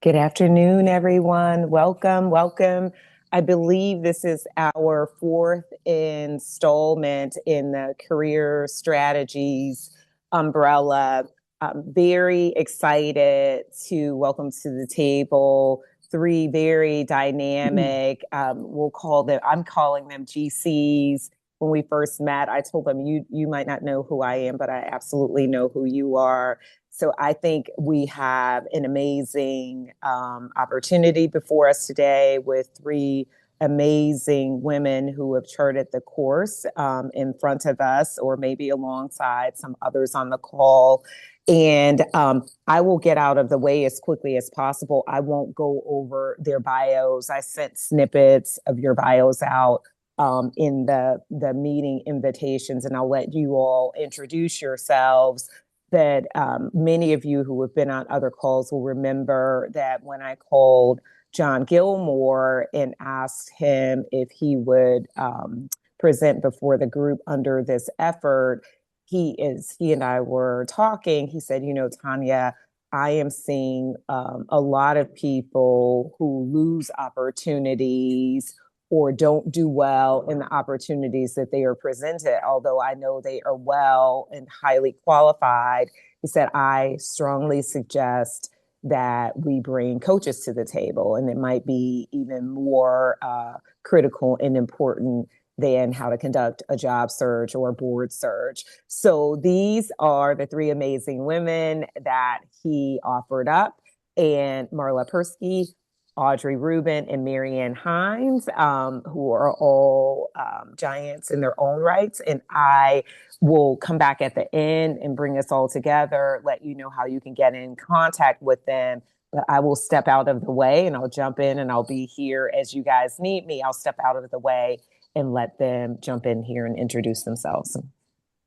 Good afternoon, everyone. Welcome, welcome. I believe this is our fourth installment in the career strategies umbrella. I'm very excited to welcome to the table three very dynamic, I'm calling them GCs. When we first met, I told them, you might not know who I am, but I absolutely know who you are. So I think we have an amazing opportunity before us today with three amazing women who have charted the course in front of us, or maybe alongside some others on the call. And I will get out of the way as quickly as possible. I won't go over their bios. I sent snippets of your bios out in the meeting invitations, and I'll let you all introduce yourselves. That many of you who have been on other calls will remember that when I called John Gilmore and asked him if he would present before the group under this effort, he and I were talking. He said, Tanya, I am seeing a lot of people who lose opportunities or don't do well in the opportunities that they are presented, although I know they are well and highly qualified. He said, I strongly suggest that we bring coaches to the table, and it might be even more critical and important than how to conduct a job search or a board search. So these are the three amazing women that he offered up, and Marla Persky, Audrey Rubin, and Mary Ann Hynes, who are all giants in their own rights. And I will come back at the end and bring us all together, let you know how you can get in contact with them. But I will step out of the way and I'll jump in, and I'll be here as you guys need me. I'll step out of the way and let them jump in here and introduce themselves.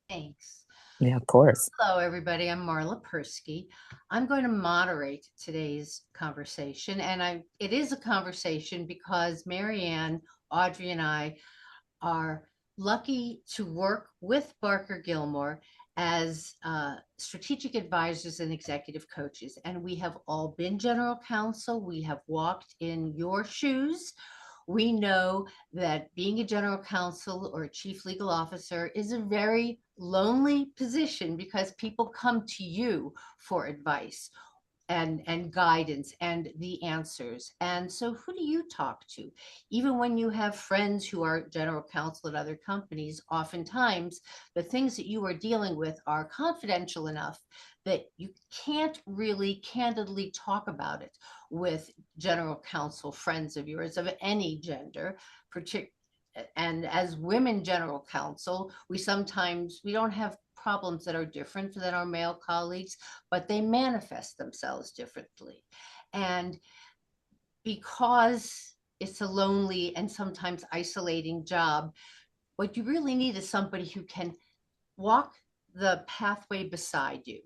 Thanks. Yeah, of course. Hello, everybody. I'm Marla Persky. I'm going to moderate today's conversation, and it is a conversation because Mary Ann, Audrey, and I are lucky to work with BarkerGilmore as strategic advisors and executive coaches. And we have all been general counsel. We have walked in your shoes. We know that being a general counsel or a chief legal officer is a very lonely position because people come to you for advice and guidance and the answers. And so who do you talk to? Even when you have friends who are general counsel at other companies, oftentimes the things that you are dealing with are confidential enough that you can't really candidly talk about it with general counsel friends of yours of any gender, and as women general counsel, we don't have problems that are different than our male colleagues, but they manifest themselves differently. And because it's a lonely and sometimes isolating job, what you really need is somebody who can walk the pathway beside you,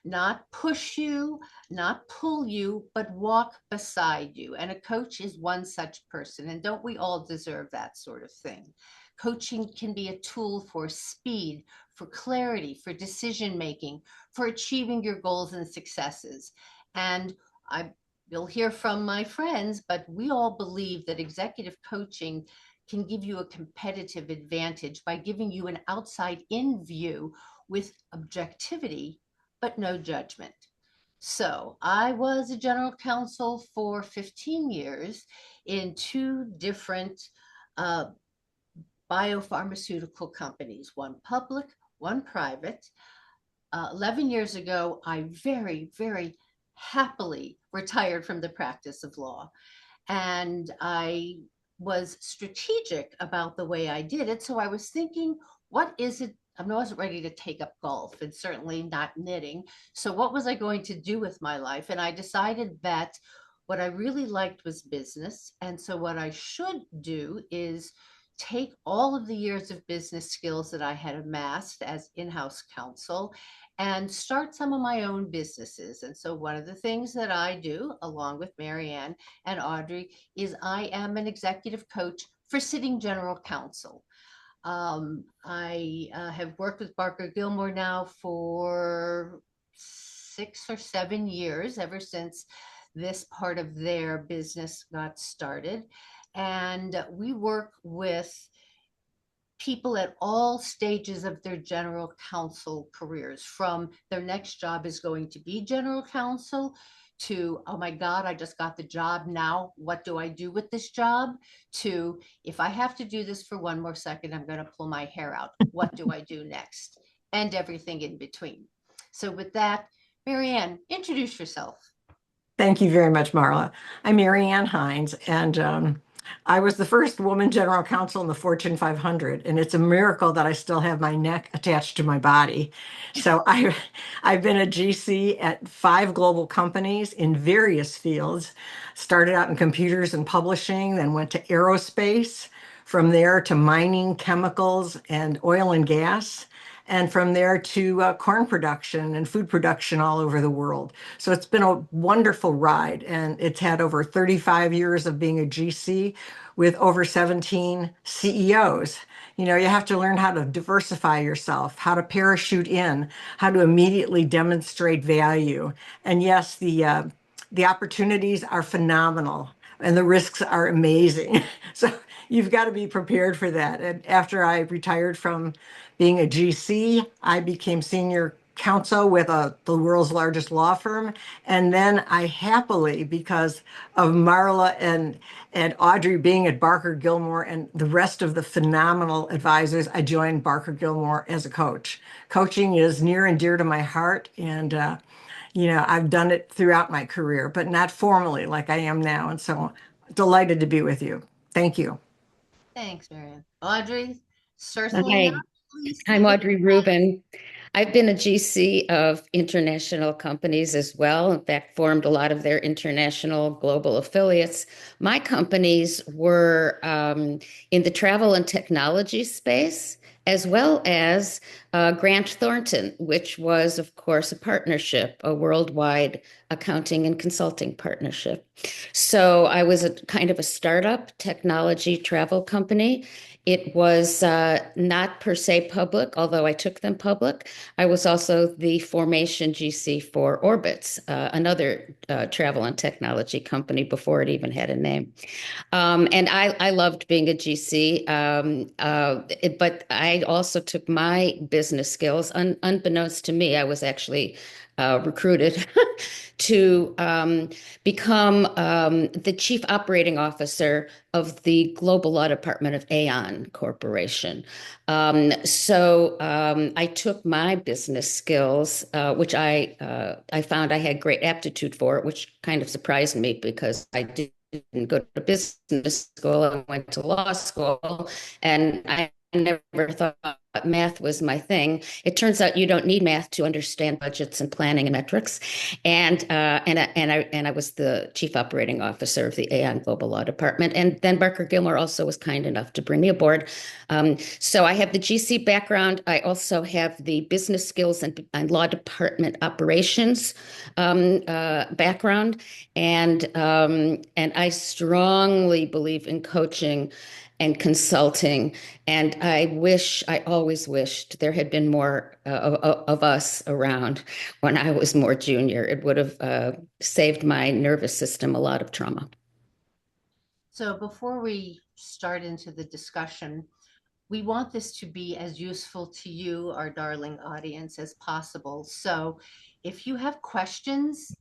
not push you, not pull you, but walk beside you. And a coach is one such person. And don't we all deserve that sort of thing? Coaching can be a tool for speed, for clarity, for decision making, for achieving your goals and successes. And you'll hear from my friends, but we all believe that executive coaching can give you a competitive advantage by giving you an outside in view with objectivity, but no judgment. So I was a general counsel for 15 years in two different uh, biopharmaceutical companies, one public, one private. 11 years ago, I very, very happily retired from the practice of law. And I was strategic about the way I did it. So I was thinking, what is it? I wasn't ready to take up golf and certainly not knitting. So what was I going to do with my life? And I decided that what I really liked was business. And so what I should do is take all of the years of business skills that I had amassed as in-house counsel and start some of my own businesses. And so one of the things that I do, along with Mary Ann and Audrey, is I am an executive coach for sitting general counsel. I have worked with BarkerGilmore now for 6 or 7 years, ever since this part of their business got started. And we work with people at all stages of their general counsel careers, from their next job is going to be general counsel to, oh my God, I just got the job. Now, what do I do with this job? To, if I have to do this for one more second, I'm going to pull my hair out. What do I do next? And everything in between. So, with that, Mary Ann, introduce yourself. Thank you very much, Marla. I'm Mary Ann Hynes, and I was the first woman general counsel in the Fortune 500, and it's a miracle that I still have my neck attached to my body. So I've been a GC at 5 global companies in various fields. Started out in computers and publishing, then went to aerospace, from there to mining, chemicals, and oil and gas. And from there to corn production and food production all over the world. So it's been a wonderful ride, and it's had over 35 years of being a GC with over 17 CEOs. You know, you have to learn how to diversify yourself, how to parachute in, how to immediately demonstrate value. And yes, the opportunities are phenomenal and the risks are amazing. So you've got to be prepared for that. And after I retired from being a GC, I became senior counsel with the world's largest law firm. And then I happily, because of Marla and Audrey being at BarkerGilmore and the rest of the phenomenal advisors, I joined BarkerGilmore as a coach. Coaching is near and dear to my heart. And I've done it throughout my career, but not formally like I am now. And so delighted to be with you. Thank you. Thanks, Mary Ann. Audrey, certainly not Hi, least I'm even. Audrey Rubin. I've been a GC of international companies as well. In fact, formed a lot of their international global affiliates. My companies were in the travel and technology space, as well as Grant Thornton, which was, of course, a partnership, a worldwide accounting and consulting partnership. So I was a kind of a startup technology travel company. It was not per se public, although I took them public. I was also the formation GC for Orbitz, another travel and technology company before it even had a name. And I loved being a GC, but I also took my business skills, unbeknownst to me. I was actually recruited to become the chief operating officer of the global law department of Aon Corporation. So I took my business skills, which I found I had great aptitude for, which kind of surprised me because I didn't go to business school. I went to law school, and I never thought math was my thing. It turns out you don't need math to understand budgets and planning and metrics. And I was the chief operating officer of the Aon Global Law Department. And then BarkerGilmore also was kind enough to bring me aboard. So I have the GC background. I also have the business skills and law department operations background. And I strongly believe in coaching and consulting. And I always wished there had been more of us around when I was more junior. It would have saved my nervous system a lot of trauma. So before we start into the discussion, we want this to be as useful to you, our darling audience, as possible. So if you have questions,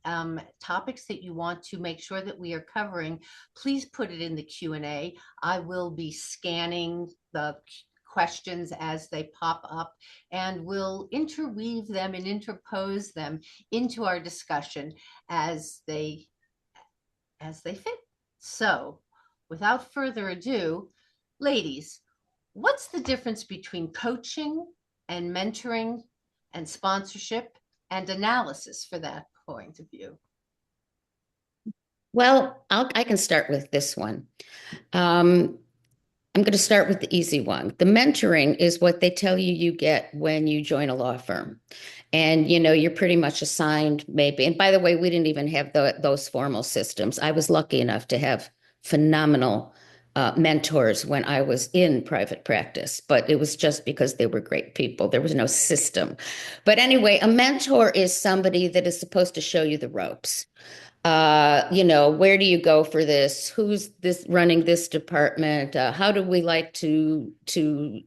topics that you want to make sure that we are covering, please put it in the Q&A. I will be scanning the questions as they pop up, and we'll interweave them and interpose them into our discussion as they fit. So without further ado, ladies, what's the difference between coaching and mentoring and sponsorship and analysis for that point of view? Well, I can start with this one. I'm going to start with the easy one. The mentoring is what they tell you you get when you join a law firm. And, you're pretty much assigned maybe. And by the way, we didn't even have those formal systems. I was lucky enough to have phenomenal mentors when I was in private practice, but it was just because they were great people. There was no system. But anyway, a mentor is somebody that is supposed to show you the ropes. Where do you go for this? Who's this running this department? How do we like to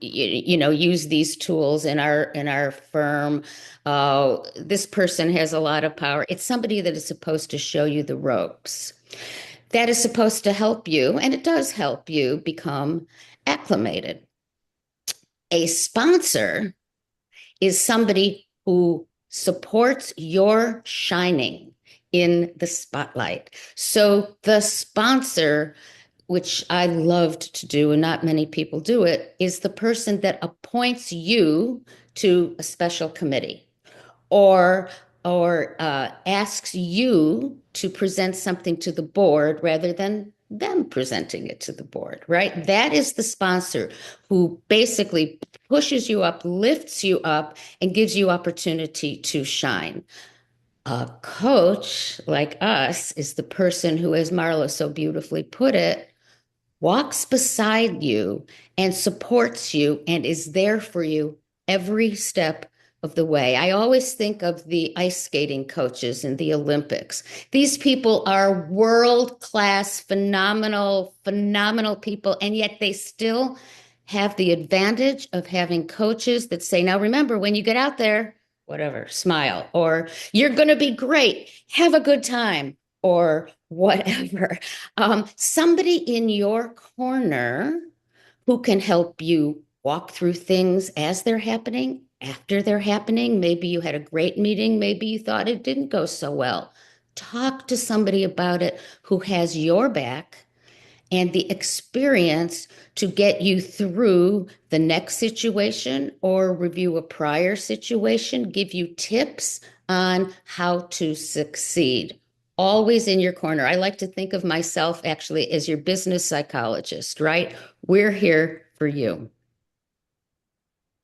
use these tools in our firm? This person has a lot of power. It's somebody that is supposed to show you the ropes. That is supposed to help you, and it does help you become acclimated. A sponsor is somebody who supports your shining in the spotlight. So the sponsor, which I loved to do, and not many people do it, is the person that appoints you to a special committee or asks you to present something to the board rather than them presenting it to the board, right? That is the sponsor who basically pushes you up, lifts you up, and gives you opportunity to shine. A coach like us is the person who, as Marla so beautifully put it, walks beside you and supports you and is there for you every step of the way. I always think of the ice skating coaches in the Olympics. These people are world-class, phenomenal, phenomenal people, and yet they still have the advantage of having coaches that say, now remember, when you get out there, whatever, smile, or you're going to be great, have a good time, or whatever. Somebody in your corner who can help you walk through things as they're happening, after they're happening. Maybe you had a great meeting, maybe you thought it didn't go so well. Talk to somebody about it who has your back and the experience to get you through the next situation or review a prior situation, give you tips on how to succeed. Always in your corner. I like to think of myself actually as your business psychologist, right? We're here for you.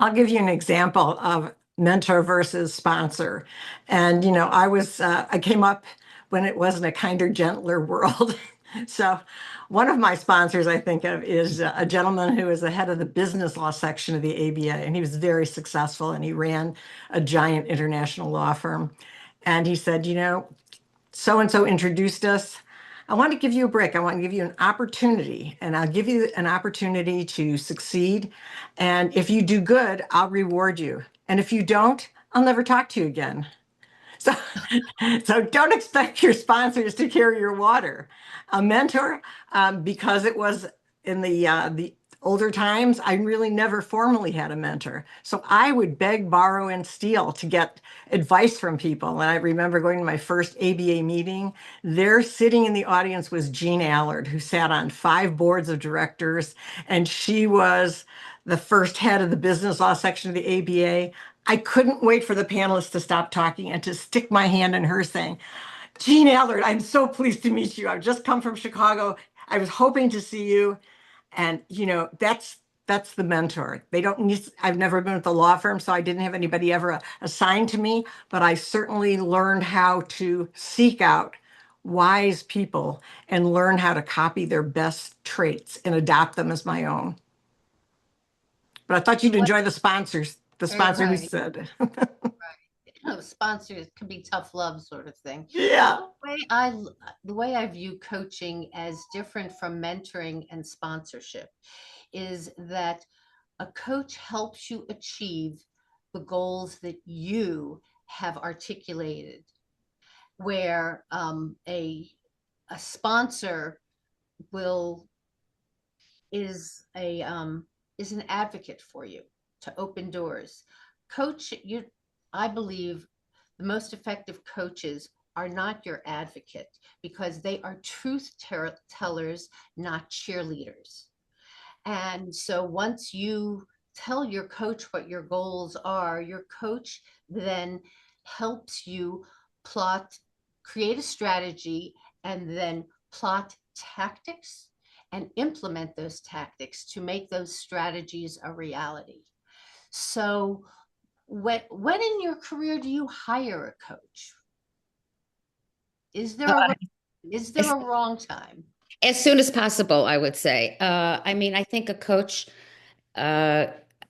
I'll give you an example of mentor versus sponsor. And, I came up when it wasn't a kinder, gentler world. So one of my sponsors I think of is a gentleman who is the head of the business law section of the ABA, and he was very successful, and he ran a giant international law firm. And he said, so-and-so introduced us. I want to give you a break. I want to give you an opportunity, and I'll give you an opportunity to succeed. And if you do good, I'll reward you. And if you don't, I'll never talk to you again. So, so don't expect your sponsors to carry your water. A mentor, because it was in the older times, I really never formally had a mentor. So I would beg, borrow, and steal to get advice from people. And I remember going to my first ABA meeting. There, sitting in the audience, was Jean Allard, who sat on 5 boards of directors, and she was the first head of the business law section of the ABA. I couldn't wait for the panelists to stop talking and to stick my hand in hers saying, Jean Allard, I'm so pleased to meet you. I've just come from Chicago. I was hoping to see you. And, that's the mentor. They don't need, I've never been with a law firm, so I didn't have anybody ever assigned to me, but I certainly learned how to seek out wise people and learn how to copy their best traits and adopt them as my own. But I thought you'd enjoy the sponsors. The sponsor who said. Right. Sponsors can be tough love sort of thing. Yeah. The way I view coaching as different from mentoring and sponsorship is that a coach helps you achieve the goals that you have articulated, where a sponsor is an advocate for you to open doors. I believe the most effective coaches are not your advocate because they are truth tellers, not cheerleaders. And so once you tell your coach what your goals are, your coach then helps you create a strategy, and then plot tactics and implement those tactics to make those strategies a reality. So when in your career do you hire a coach? Is there a wrong time? As soon as possible, I would say. I think a coach,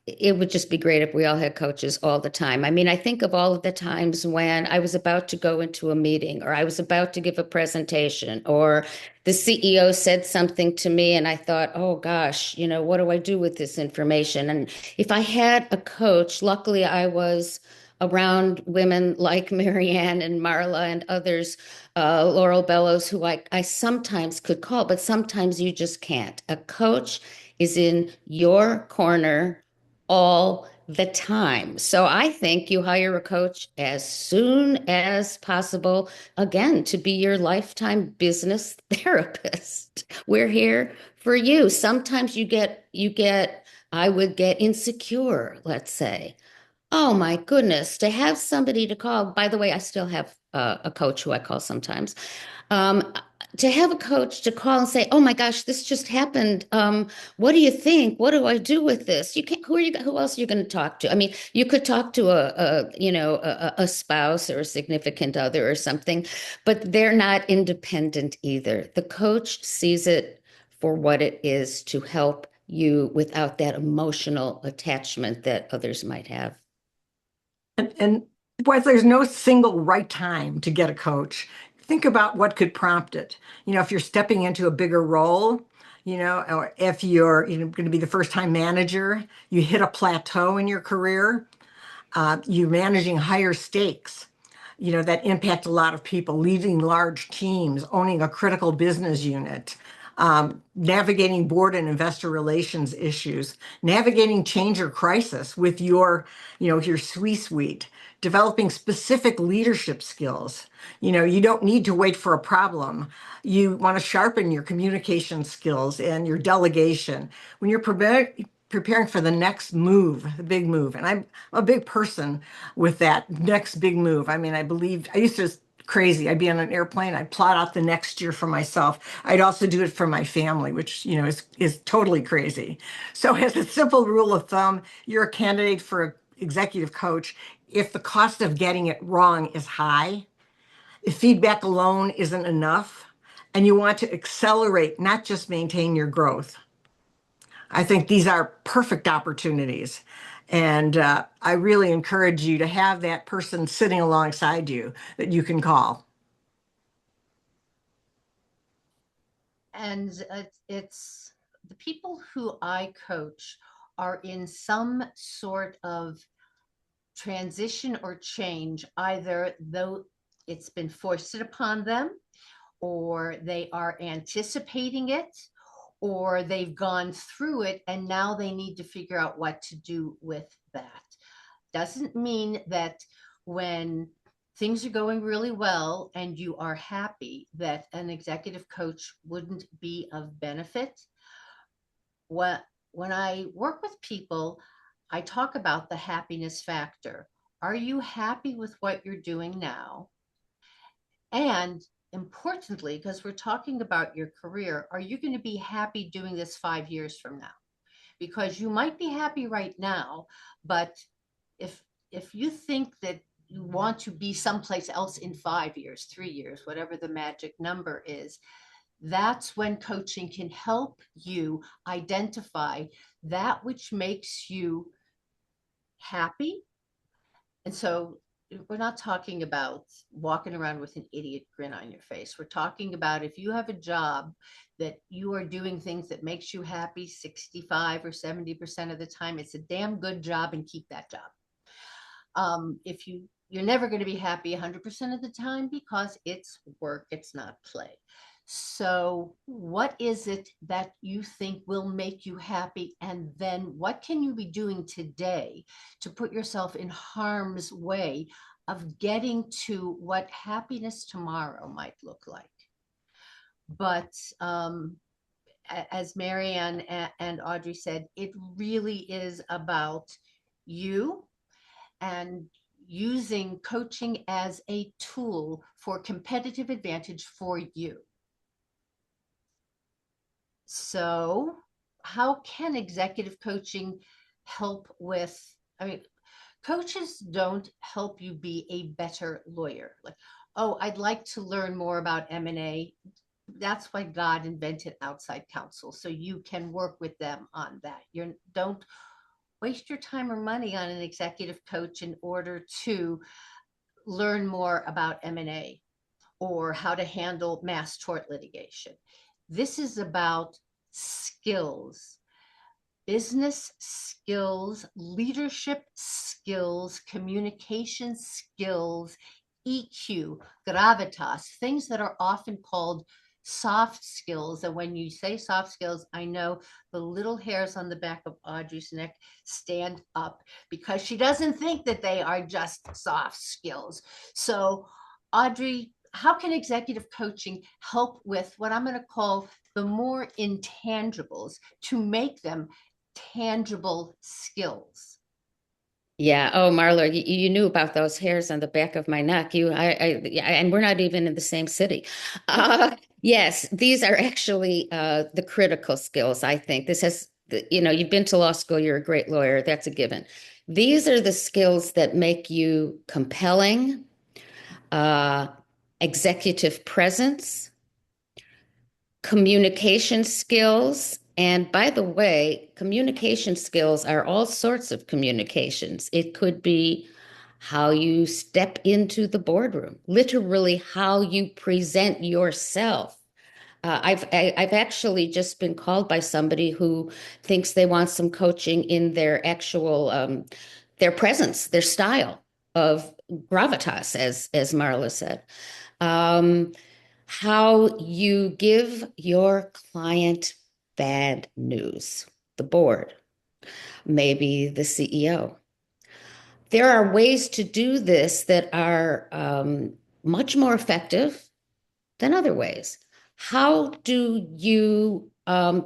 it would just be great if we all had coaches all the time. I mean, I think of all of the times when I was about to go into a meeting, or I was about to give a presentation, or the CEO said something to me and I thought, oh gosh, what do I do with this information? And if I had a coach, luckily I was around women like Mary Ann and Marla and others, Laurel Bellows, who I sometimes could call, but sometimes you just can't. A coach is in your corner all the time. So I think you hire a coach as soon as possible, again, to be your lifetime business therapist. We're here for you. Sometimes I would get insecure, let's say. Oh my goodness, to have somebody to call. By the way, I still have a coach who I call sometimes. Um, to have a coach to call and say, "Oh my gosh, this just happened. What do you think? What do I do with this?" You can't. Who else are you going to talk to? I mean, you could talk to a spouse or a significant other or something, but they're not independent either. The coach sees it for what it is, to help you without that emotional attachment that others might have. And boy, there's no single right time to get a coach. Think about what could prompt it. If you're stepping into a bigger role, or if you're going to be the first time manager, you hit a plateau in your career, you're managing higher stakes, that impact a lot of people, leading large teams, owning a critical business unit, navigating board and investor relations issues, navigating change or crisis with your C-suite, developing specific leadership skills. You don't need to wait for a problem. You want to sharpen your communication skills and your delegation. When you're preparing for the next move, the big move. And I'm a big person with that next big move. I mean, I used to crazy. I'd be on an airplane. I'd plot out the next year for myself. I'd also do it for my family, which, is totally crazy. So as a simple rule of thumb, you're a candidate for an executive coach if the cost of getting it wrong is high, if feedback alone isn't enough, and you want to accelerate, not just maintain your growth. I think these are perfect opportunities. And I really encourage you to have that person sitting alongside you that you can call. And it's the people who I coach are in some sort of transition or change, either though it's been foisted upon them, or they are anticipating it, or they've gone through it and now they need to figure out what to do with that. Doesn't mean that when things are going really well and you are happy that an executive coach wouldn't be of benefit. When I work with people, I talk about the happiness factor. Are you happy with what you're doing now? And importantly, because we're talking about your career, are you going to be happy doing this 5 years from now? Because you might be happy right now, but if you think that you want to be someplace else in 5 years, 3 years, whatever the magic number is, that's when coaching can help you identify that which makes you happy. And so we're not talking about walking around with an idiot grin on your face. We're talking about if you have a job that you are doing things that makes you happy 65 or 70% of the time, it's a damn good job, and keep that job. If you're never going to be happy 100% of the time because it's work, it's not play. So what is it that you think will make you happy? And then what can you be doing today to put yourself in harm's way of getting to what happiness tomorrow might look like? But as Mary Ann and Audrey said, it really is about you and using coaching as a tool for competitive advantage for you. So how can executive coaching help with, coaches don't help you be a better lawyer. Like, oh, I'd like to learn more about M&A. That's why God invented outside counsel, so you can work with them on that. waste your time or money on an executive coach in order to learn more about M&A or how to handle mass tort litigation. This is about skills, business skills, leadership skills, communication skills, EQ, gravitas, things that are often called soft skills. And when you say soft skills, I know the little hairs on the back of Audrey's neck stand up because she doesn't think that they are just soft skills. So, Audrey, how can executive coaching help with what I'm going to call the more intangibles to make them tangible skills? Yeah. Oh, Marla, you knew about those hairs on the back of my neck. And we're not even in the same city. Yes, these are actually the critical skills, I think. You've been to law school, you're a great lawyer. That's a given. These are the skills that make you compelling, executive presence, communication skills. And by the way, communication skills are all sorts of communications. It could be how you step into the boardroom, literally how you present yourself. I've actually just been called by somebody who thinks they want some coaching in their actual their presence, their style of gravitas, as Marla said. How you give your client bad news, the board, maybe the CEO. There are ways to do this that are much more effective than other ways. How do you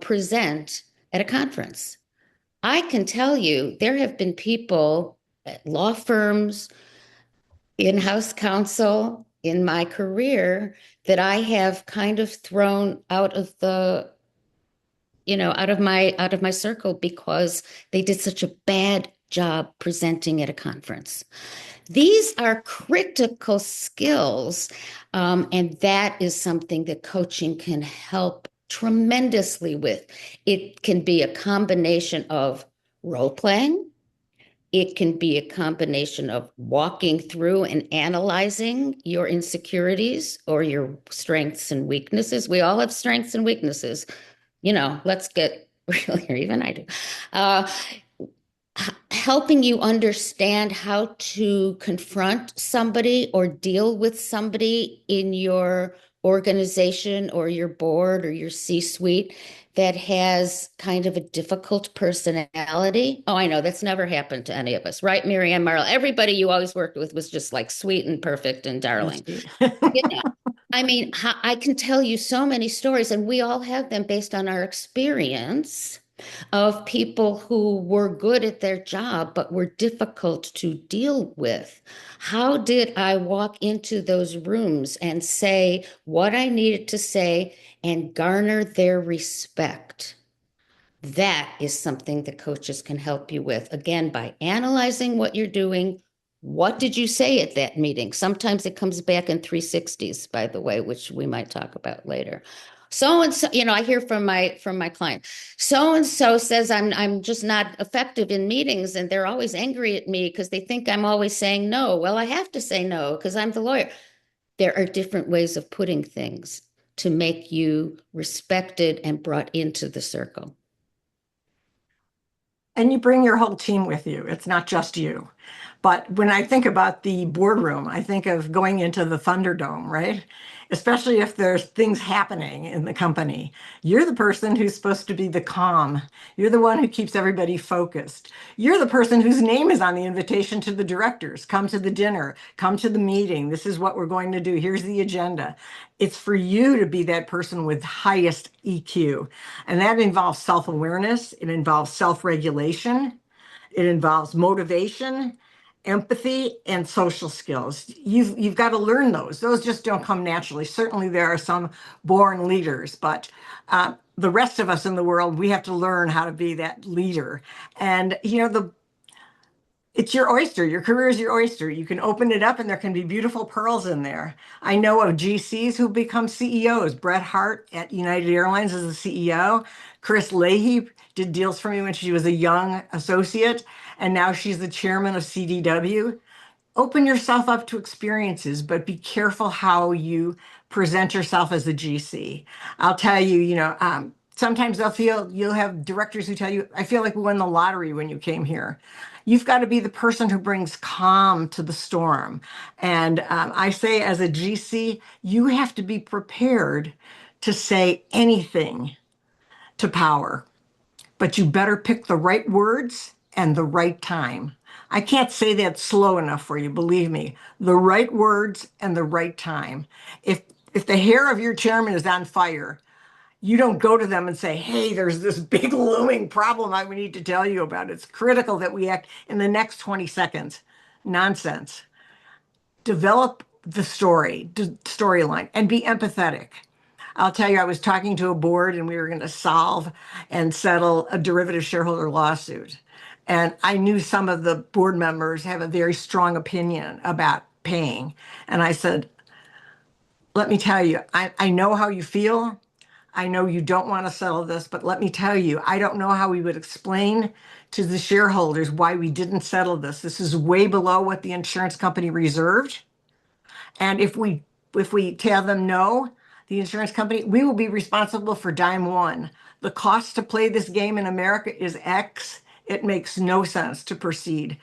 present at a conference? I can tell you there have been people at law firms, in-house counsel in my career that I have kind of thrown out of out of my circle because they did such a bad job presenting at a conference. These are critical skills, and that is something that coaching can help tremendously with. It can be a combination of role playing. It can be a combination of walking through and analyzing your insecurities or your strengths and weaknesses. We all have strengths and weaknesses. Let's get real here. Even I do. Helping you understand how to confront somebody or deal with somebody in your organization or your board or your C-suite that has kind of a difficult personality. Oh, I know that's never happened to any of us, right, Mary Ann, Marla? Everybody you always worked with was just like sweet and perfect and darling. I mean, I can tell you so many stories, and we all have them based on our experience of people who were good at their job but were difficult to deal with. How did I walk into those rooms and say what I needed to say and garner their respect? That is something that coaches can help you with, again, by analyzing what you're doing. What did you say at that meeting? Sometimes it comes back in 360s, by the way, which we might talk about later. So and so, I hear from my client, so and so says I'm just not effective in meetings, and they're always angry at me because they think I'm always saying no. Well, I have to say no because I'm the lawyer. There are different ways of putting things to make you respected and brought into the circle. And you bring your whole team with you. It's not just you. But when I think about the boardroom, I think of going into the Thunderdome, right? Especially if there's things happening in the company. You're the person who's supposed to be the calm. You're the one who keeps everybody focused. You're the person whose name is on the invitation to the directors. Come to the dinner, come to the meeting. This is what we're going to do. Here's the agenda. It's for you to be that person with highest EQ. And that involves self-awareness. It involves self-regulation. It involves motivation, empathy, and social skills. You've got to learn those. Those just don't come naturally. Certainly there are some born leaders, but the rest of us in the world, we have to learn how to be that leader. And It's your oyster. Your career is your oyster. You can open it up and there can be beautiful pearls in there. I know of GCs who become CEOs. Bret Hart at United Airlines is the CEO. Chris Leahy did deals for me when she was a young associate, and now she's the chairman of CDW. Open yourself up to experiences, but be careful how you present yourself as a GC. I'll tell you, sometimes you'll have directors who tell you, I feel like we won the lottery when you came here. You've got to be the person who brings calm to the storm. And I say, as a GC, you have to be prepared to say anything to power, but you better pick the right words and the right time. I can't say that slow enough for you, believe me. The right words and the right time. If the hair of your chairman is on fire, you don't go to them and say, hey, there's this big looming problem we need to tell you about. It's critical that we act in the next 20 seconds. Nonsense. Develop the storyline, and be empathetic. I'll tell you, I was talking to a board and we were going to solve and settle a derivative shareholder lawsuit. And I knew some of the board members have a very strong opinion about paying. And I said, let me tell you, I know how you feel. I know you don't want to settle this, but let me tell you, I don't know how we would explain to the shareholders why we didn't settle this. This is way below what the insurance company reserved. And if we tell them no, the insurance company, we will be responsible for dime one. The cost to play this game in America is X. It makes no sense to proceed.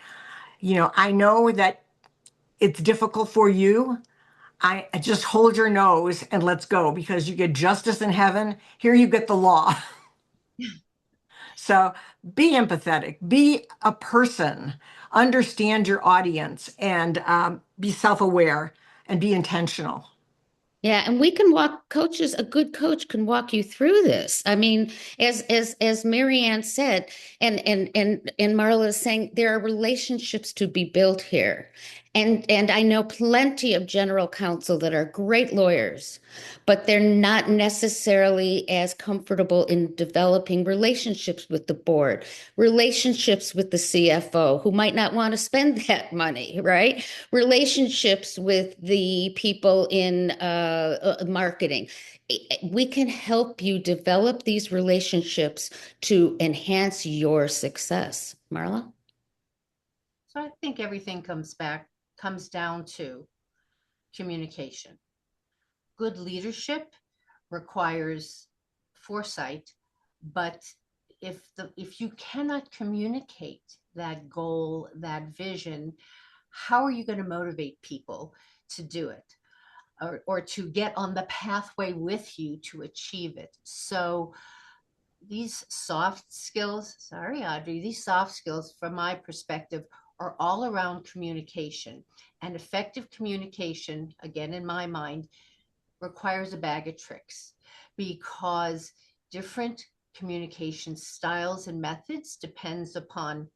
I know that it's difficult for you. I just hold your nose and let's go, because you get justice in heaven. Here you get the law. So be empathetic, be a person, understand your audience, and be self-aware and be intentional. Yeah, and we can a good coach can walk you through this. I mean, as Mary Ann said, and Marla is saying, there are relationships to be built here. And I know plenty of general counsel that are great lawyers, but they're not necessarily as comfortable in developing relationships with the board, relationships with the CFO, who might not want to spend that money, right? Relationships with the people in marketing. We can help you develop these relationships to enhance your success. Marla? So I think everything comes down to communication. Good leadership requires foresight, but if you cannot communicate that goal, that vision, how are you going to motivate people to do it, or to get on the pathway with you to achieve it? So these soft skills, sorry, Audrey, these soft skills, from my perspective, are all around communication. And effective communication, again, in my mind, requires a bag of tricks, because different communication styles and methods depends upon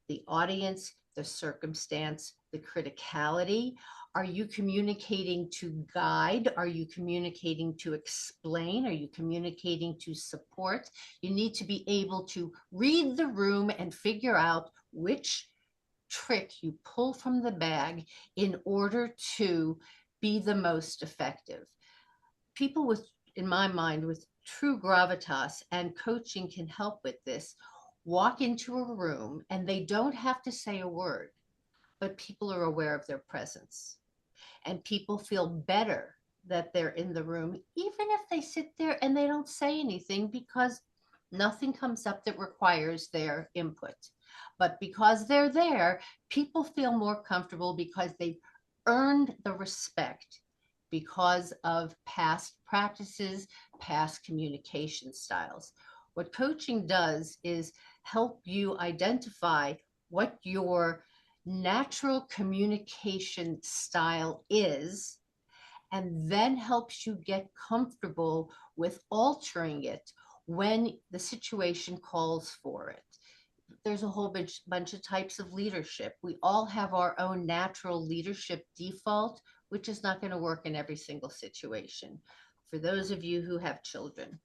the audience, the circumstance, the criticality. Are you communicating to guide? Are you communicating to explain? Are you communicating to support? You need to be able to read the room and figure out which trick you pull from the bag in order to be the most effective. People with, in my mind, with true gravitas, and coaching can help with this, walk into a room and they don't have to say a word, but people are aware of their presence. And people feel better that they're in the room, even if they sit there and they don't say anything, because nothing comes up that requires their input. But because they're there, people feel more comfortable because they've earned the respect because of past practices, past communication styles. What coaching does is help you identify what your natural communication style is, and then helps you get comfortable with altering it when the situation calls for it. There's a whole bunch of types of leadership. We all have our own natural leadership default, which is not going to work in every single situation. For those of you who have children,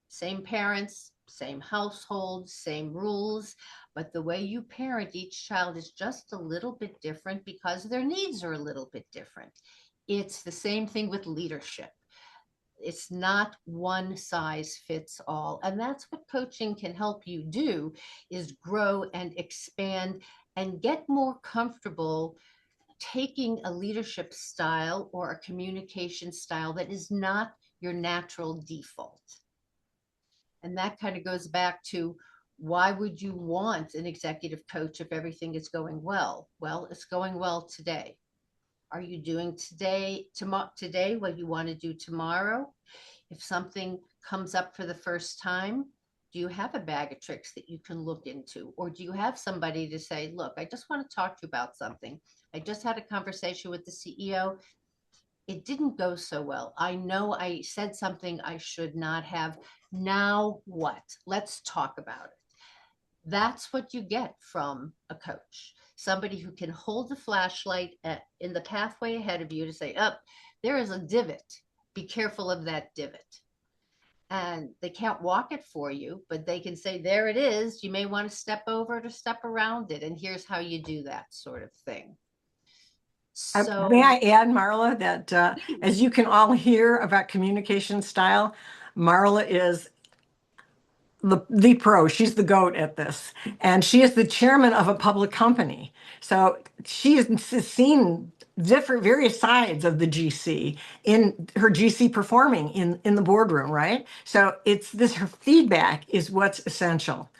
same parents, same household, same rules, but the way you parent each child is just a little bit different because their needs are a little bit different. It's the same thing with leadership. It's not one size fits all. And that's what coaching can help you do, is grow and expand and get more comfortable taking a leadership style or a communication style that is not your natural default. And that kind of goes back to, why would you want an executive coach if everything is going well? Well, it's going well today. Are you doing today what you want to do tomorrow? If something comes up for the first time, do you have a bag of tricks that you can look into? Or do you have somebody to say, look, I just want to talk to you about something. I just had a conversation with the CEO. It didn't go so well. I know I said something I should not have. Now what? Let's talk about it. That's what you get from a coach. Somebody who can hold the flashlight in the pathway ahead of you to say, oh, there is a divot. Be careful of that divot. And they can't walk it for you, but they can say, there it is. You may want to step over it or step around it. And here's how you do that sort of thing. So may I add, Marla, that as you can all hear about communication style, Marla is the pro. She's the GOAT at this. And she is the chairman of a public company. So she has seen various sides of the GC in her GC performing in the boardroom, right? So her feedback is what's essential.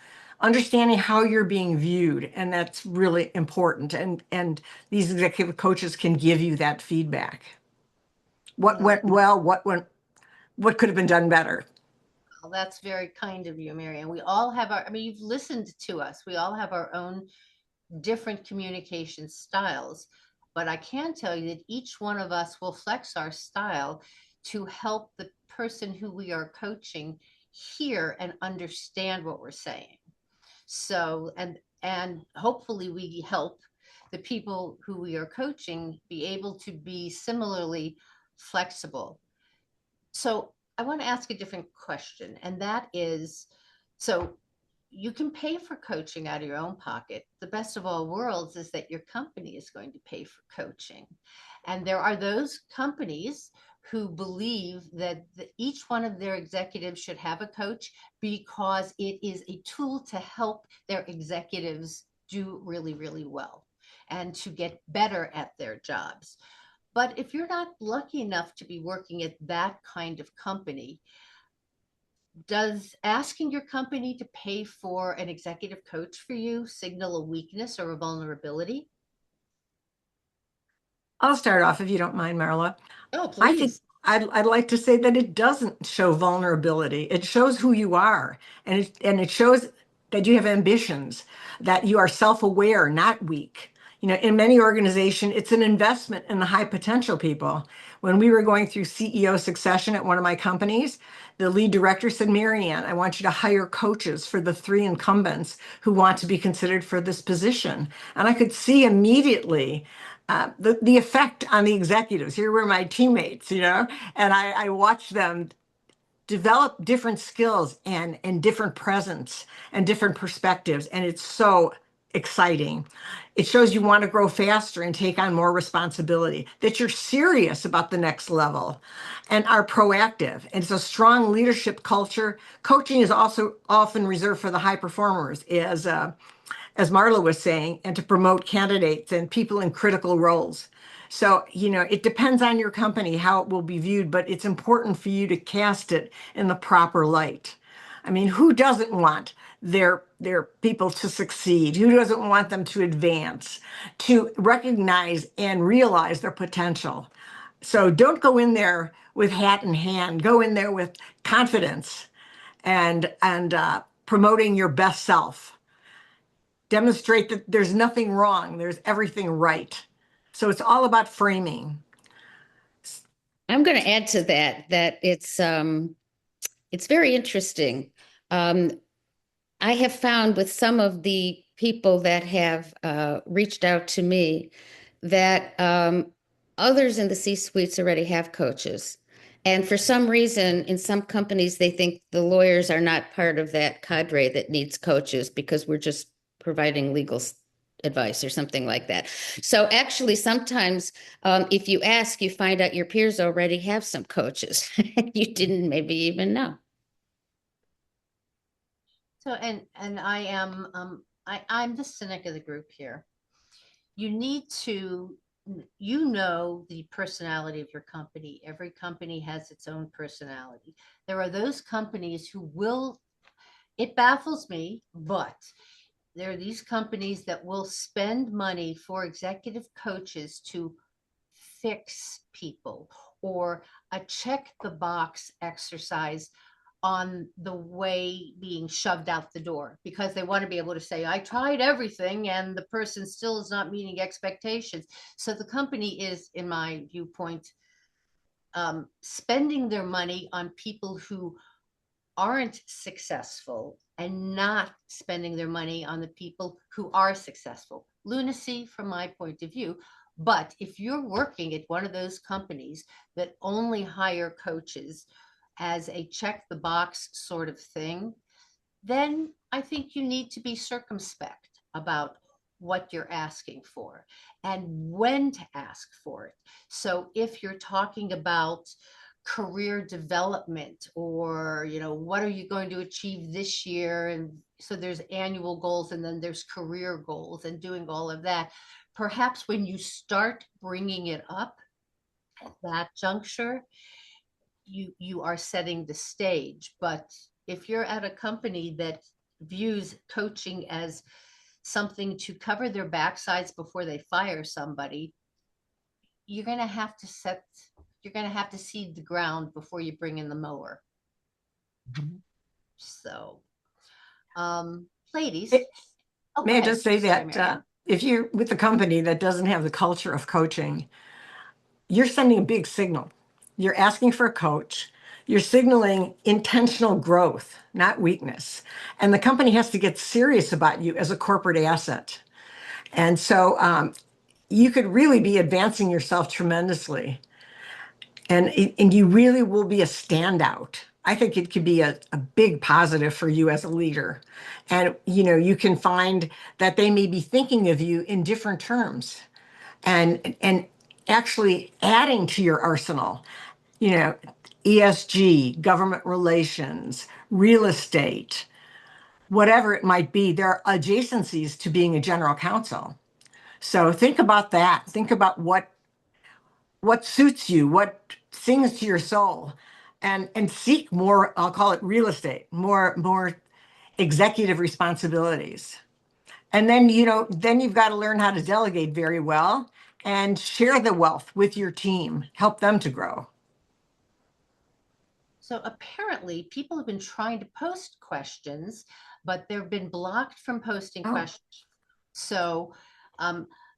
Understanding how you're being viewed, and that's really important. And these executive coaches can give you that feedback. What went well, what could have been done better? Well, that's very kind of you, Mary Ann. We all have you've listened to us. We all have our own different communication styles, but I can tell you that each one of us will flex our style to help the person who we are coaching hear and understand what we're saying. So, and hopefully we help the people who we are coaching be able to be similarly flexible. So I want to ask a different question, and that is, so you can pay for coaching out of your own pocket. The best of all worlds is that your company is going to pay for coaching. And there are those companies who believe that each one of their executives should have a coach because it is a tool to help their executives do really, really well and to get better at their jobs. But if you're not lucky enough to be working at that kind of company, does asking your company to pay for an executive coach for you signal a weakness or a vulnerability? I'll start off if you don't mind, Marla. Oh, I think please. I'd like to say that it doesn't show vulnerability. It shows who you are, and it shows that you have ambitions, that you are self-aware, not weak. You know, in many organizations, it's an investment in the high potential people. When we were going through CEO succession at one of my companies, the lead director said, Mary Ann, I want you to hire coaches for the 3 incumbents who want to be considered for this position. And I could see immediately the effect on the executives. Here were my teammates, you know, and I watched them develop different skills and different presence and different perspectives. And it's so exciting. It shows you want to grow faster and take on more responsibility, that you're serious about the next level and are proactive. And it's a strong leadership culture. Coaching is also often reserved for the high performers, as Marla was saying, and to promote candidates and people in critical roles. So, you know, it depends on your company how it will be viewed, but it's important for you to cast it in the proper light. I mean, who doesn't want their people to succeed? Who doesn't want them to advance, to recognize and realize their potential? So don't go in there with hat in hand. Go in there with confidence and promoting your best self. Demonstrate that there's nothing wrong, there's everything right. So it's all about framing. I'm going to add to that it's very interesting. I have found with some of the people that have reached out to me that others in the C-suites already have coaches. And for some reason, in some companies, they think the lawyers are not part of that cadre that needs coaches because we're just providing legal advice or something like that. So actually, sometimes if you ask, you find out your peers already have some coaches you didn't maybe even know. So, and I am, I'm the cynic of the group here. You need to, you know, the personality of your company. Every company has its own personality. There are those companies who will, it baffles me, but there are these companies that will spend money for executive coaches to fix people, or a check the box exercise on the way being shoved out the door, because they want to be able to say, I tried everything and the person still is not meeting expectations. So the company is, in my viewpoint, spending their money on people who aren't successful and not spending their money on the people who are successful. Lunacy from my point of view. But if you're working at one of those companies that only hire coaches as a check the box sort of thing, then I think you need to be circumspect about what you're asking for and when to ask for it. So if you're talking about career development, or what are you going to achieve this year, and so there's annual goals and then there's career goals, and doing all of that, perhaps when you start bringing it up at that juncture, you are setting the stage. But if you're at a company that views coaching as something to cover their backsides before they fire somebody, you're going to have to seed the ground before you bring in the mower. Mm-hmm. So, ladies, may I just say that if you're with a company that doesn't have the culture of coaching, you're sending a big signal. You're asking for a coach. You're signaling intentional growth, not weakness. And the company has to get serious about you as a corporate asset. And so you could really be advancing yourself tremendously. And you really will be a standout. I think it could be a big positive for you as a leader. And, you can find that they may be thinking of you in different terms and actually adding to your arsenal, ESG, government relations, real estate, whatever it might be. There are adjacencies to being a general counsel. So think about that. Think about what suits you, what sings to your soul, and seek more, I'll call it real estate, more executive responsibilities. And then, then you've got to learn how to delegate very well and share the wealth with your team, help them to grow. So apparently people have been trying to post questions, but they've been blocked from posting questions. So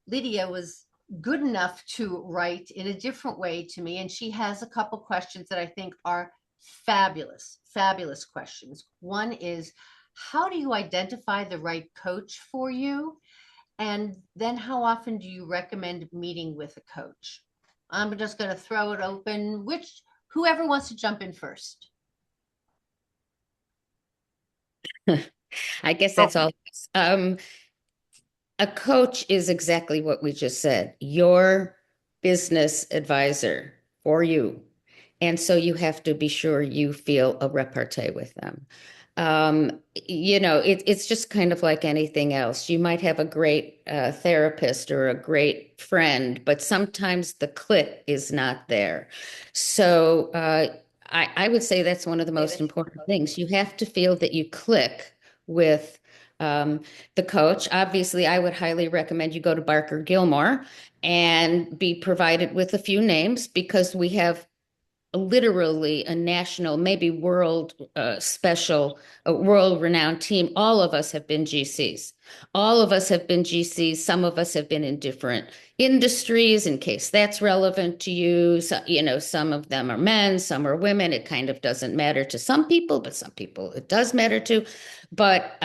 Lydia was good enough to write in a different way to me, and she has a couple questions that I think are fabulous, fabulous questions. One is, how do you identify the right coach for you? And then how often do you recommend meeting with a coach? I'm just going to throw it open. Whoever wants to jump in first. I guess that's all. A coach is exactly what we just said, your business advisor for you. And so you have to be sure you feel a repartee with them. It's just kind of like anything else. You might have a great therapist or a great friend, but sometimes the click is not there. So I would say that's one of the most important things. You have to feel that you click with the coach. Obviously, I would highly recommend you go to BarkerGilmore and be provided with a few names, because we have literally a national, maybe world special, world renowned team. All of us have been GCs. All of us have been GCs. Some of us have been in different industries, in case that's relevant to you. So, some of them are men, some are women. It kind of doesn't matter to some people, but some people it does matter to. But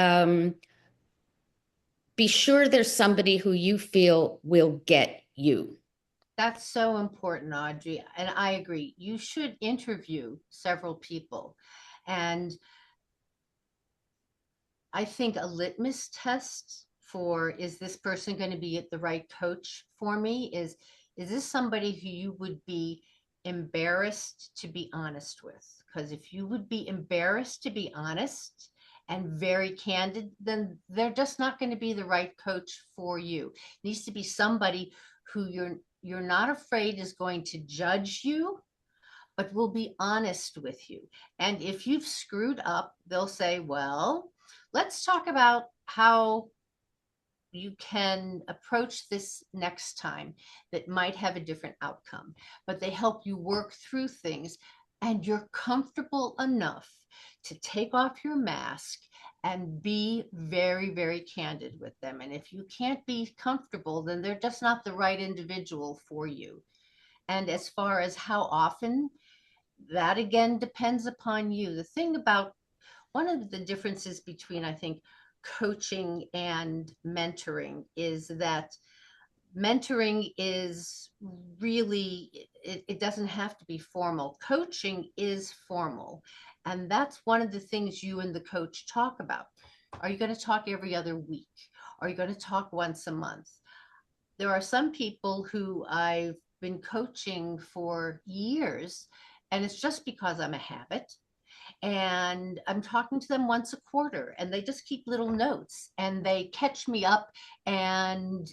be sure there's somebody who you feel will get you. That's so important, Audrey. And I agree. You should interview several people. And I think a litmus test for, is this person going to be the right coach for me? Is this somebody who you would be embarrassed to be honest with? Because if you would be embarrassed to be honest and very candid, then they're just not going to be the right coach for you. It needs to be somebody who you're not afraid is going to judge you, but will be honest with you. And if you've screwed up, they'll say, well, let's talk about how you can approach this next time that might have a different outcome. But they help you work through things, and you're comfortable enough to take off your mask and be very, very candid with them. And if you can't be comfortable, then they're just not the right individual for you. And as far as how often, that again depends upon you. The thing about one of the differences between, I think, coaching and mentoring is that mentoring is really, it doesn't have to be formal. Coaching is formal. And that's one of the things you and the coach talk about. Are you going to talk every other week? Are you going to talk once a month? There are some people who I've been coaching for years, and it's just because I'm a habit. And I'm talking to them once a quarter, and they just keep little notes and they catch me up, and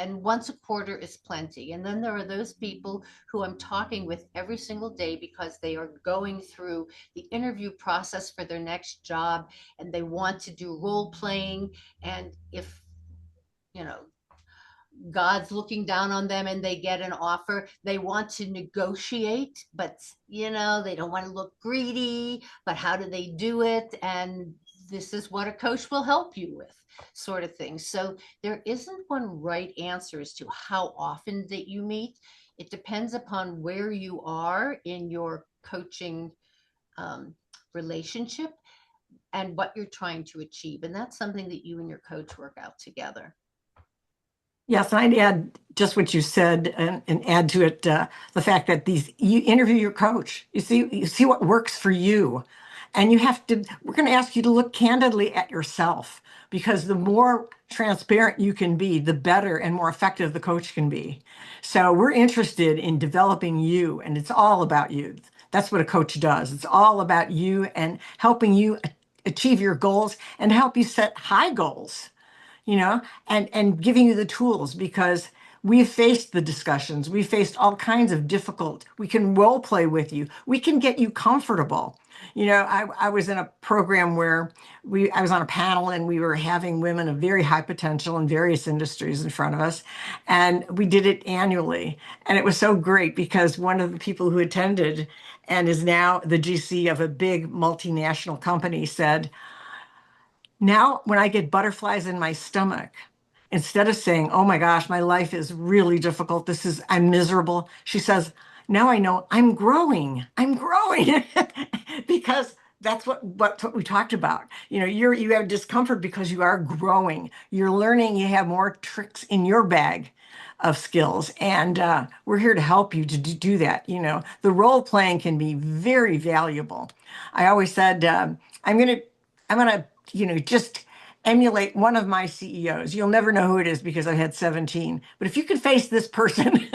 once a quarter is plenty. And then there are those people who I'm talking with every single day because they are going through the interview process for their next job, and they want to do role playing. And if, you know, God's looking down on them and they get an offer, they want to negotiate, but they don't want to look greedy, but how do they do it? And this is what a coach will help you with, sort of thing. So there isn't one right answer as to how often that you meet. It depends upon where you are in your coaching relationship and what you're trying to achieve. And that's something that you and your coach work out together. Yes, I'd add just what you said and add to it the fact that you interview your coach. You see what works for you. And we're going to ask you to look candidly at yourself, because the more transparent you can be, the better and more effective the coach can be. So we're interested in developing you, and it's all about you. That's what a coach does. It's all about you and helping you achieve your goals and help you set high goals. And giving you the tools, because we've faced the discussions. We faced all kinds of we can role play with you. We can get you comfortable. I was in a program where I was on a panel, and we were having women of very high potential in various industries in front of us. And we did it annually. And it was so great because one of the people who attended and is now the GC of a big multinational company said, now, when I get butterflies in my stomach, instead of saying, oh my gosh, my life is really difficult, I'm miserable, she says, now I know I'm growing. I'm growing. Because that's what we talked about. You have discomfort because you are growing. You're learning, you have more tricks in your bag of skills. And we're here to help you to do that. The role playing can be very valuable. I always said, I'm going to just emulate one of my CEOs. You'll never know who it is because I had 17. But if you can face this person,